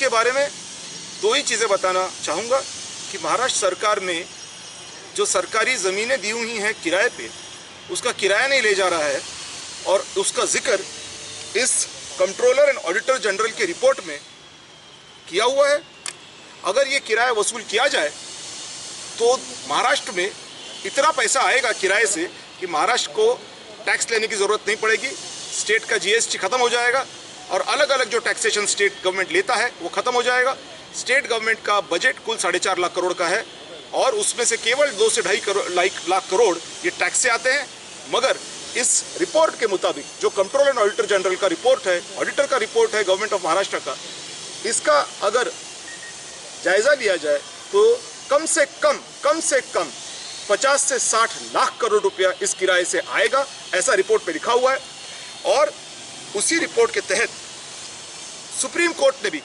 के बारे में दो ही चीज़ें बताना चाहूँगा कि महाराष्ट्र सरकार ने जो सरकारी ज़मीनें दी हुई हैं किराए पे, उसका किराया नहीं ले जा रहा है और उसका जिक्र इस कंट्रोलर एंड ऑडिटर जनरल के रिपोर्ट में किया हुआ है। अगर ये किराया वसूल किया जाए तो महाराष्ट्र में इतना पैसा आएगा किराए से कि महाराष्ट्र को टैक्स लेने की ज़रूरत नहीं पड़ेगी। स्टेट का जीएसटी ख़त्म हो जाएगा और अलग अलग जो टैक्सेशन स्टेट गवर्नमेंट लेता है वो ख़त्म हो जाएगा। स्टेट गवर्नमेंट का बजट कुल 4.5 लाख करोड़ का है और उसमें से केवल 2 से 2.5 लाख करोड़ ये टैक्स से आते हैं। मगर इस रिपोर्ट के मुताबिक जो कंट्रोलर एंड ऑडिटर जनरल का रिपोर्ट है, ऑडिटर का रिपोर्ट है गवर्नमेंट ऑफ महाराष्ट्र का, इसका अगर जायज़ा लिया जाए तो कम से कम 50 से 60 लाख करोड़ रुपया इस किराए से आएगा, ऐसा रिपोर्ट में लिखा हुआ है। और उसी रिपोर्ट के तहत सुप्रीम कोर्ट ने भी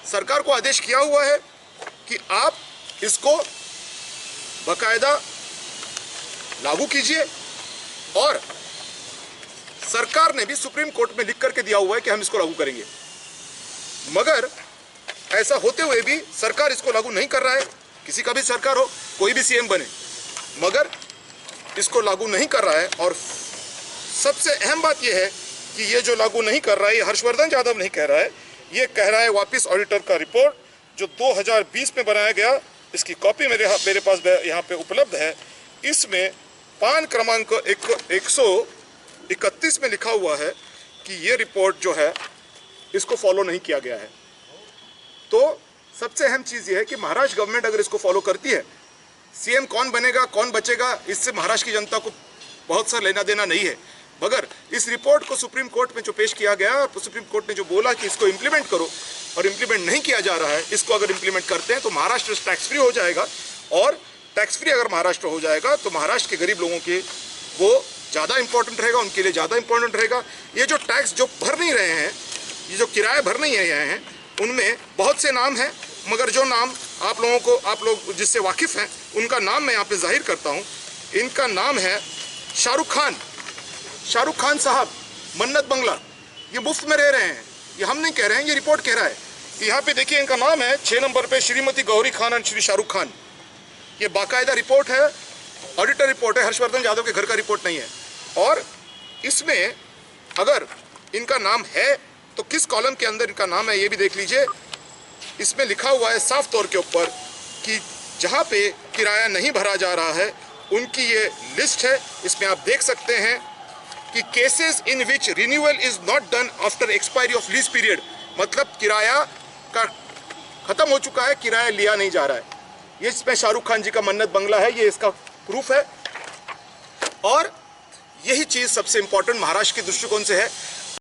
सरकार को आदेश किया हुआ है कि आप इसको बाकायदा लागू कीजिए और सरकार ने भी सुप्रीम कोर्ट में लिख करके दिया हुआ है कि हम इसको लागू करेंगे। मगर ऐसा होते हुए भी सरकार इसको लागू नहीं कर रहा है। किसी का भी सरकार हो, कोई भी सीएम बने, मगर इसको लागू नहीं कर रहा है। और सबसे अहम बात यह है कि ये जो लागू नहीं कर रहा है, ये हर्षवर्धन यादव नहीं कह रहा है, ये कह रहा है वापिस ऑडिटर का रिपोर्ट जो 2020 में बनाया गया। इसकी कॉपी मेरे पास यहाँ पे उपलब्ध है। इसमें पान क्रमांक 131 में लिखा हुआ है कि ये रिपोर्ट जो है इसको फॉलो नहीं किया गया है। तो सबसे अहम चीज़ ये है कि महाराष्ट्र गवर्नमेंट अगर इसको फॉलो करती है, सीएम कौन बनेगा कौन बचेगा इससे महाराष्ट्र की जनता को बहुत सा लेना देना नहीं है। मगर इस रिपोर्ट को सुप्रीम कोर्ट में जो पेश किया गया, सुप्रीम कोर्ट ने जो बोला कि इसको इम्प्लीमेंट करो और इम्प्लीमेंट नहीं किया जा रहा है, इसको अगर इम्प्लीमेंट करते हैं तो महाराष्ट्र टैक्स फ्री हो जाएगा। और टैक्स फ्री अगर महाराष्ट्र हो जाएगा तो महाराष्ट्र के गरीब लोगों के वो ज़्यादा इंपॉर्टेंट रहेगा, उनके लिए ज़्यादा इंपॉर्टेंट रहेगा। ये जो टैक्स जो भर नहीं रहे हैं, ये जो किराया भर नहीं रहे हैं, उनमें बहुत से नाम हैं, मगर जो नाम आप लोग जिससे वाकिफ़ हैं उनका नाम मैं यहाँ पे जाहिर करता हूँ। इनका नाम है शाहरुख खान साहब, मन्नत बंगला। ये मुफ्त में रह रहे हैं, ये हम नहीं कह रहे हैं, ये रिपोर्ट कह रहा है। यहाँ पे देखिए इनका नाम है 6 नंबर पे श्रीमती गौरी खान और श्री शाहरुख खान। ये बाकायदा रिपोर्ट है, ऑडिटर रिपोर्ट है, हर्षवर्धन यादव के घर का रिपोर्ट नहीं है। और इसमें अगर इनका नाम है तो किस कॉलम के अंदर इनका नाम है ये भी देख लीजिए। इसमें लिखा हुआ है साफ तौर के ऊपर कि जहाँ पे किराया नहीं भरा जा रहा है उनकी ये लिस्ट है। इसमें आप देख सकते हैं कि cases in which renewal is not done after expiry of lease period, मतलब किराया का खत्म हो चुका है, किराया लिया नहीं जा रहा है। ये इसमें शाहरुख खान जी का मन्नत बंगला है, ये इसका प्रूफ है। और यही चीज़ सबसे इंपॉर्टेंट महाराष्ट्र के दृष्टिकोण से है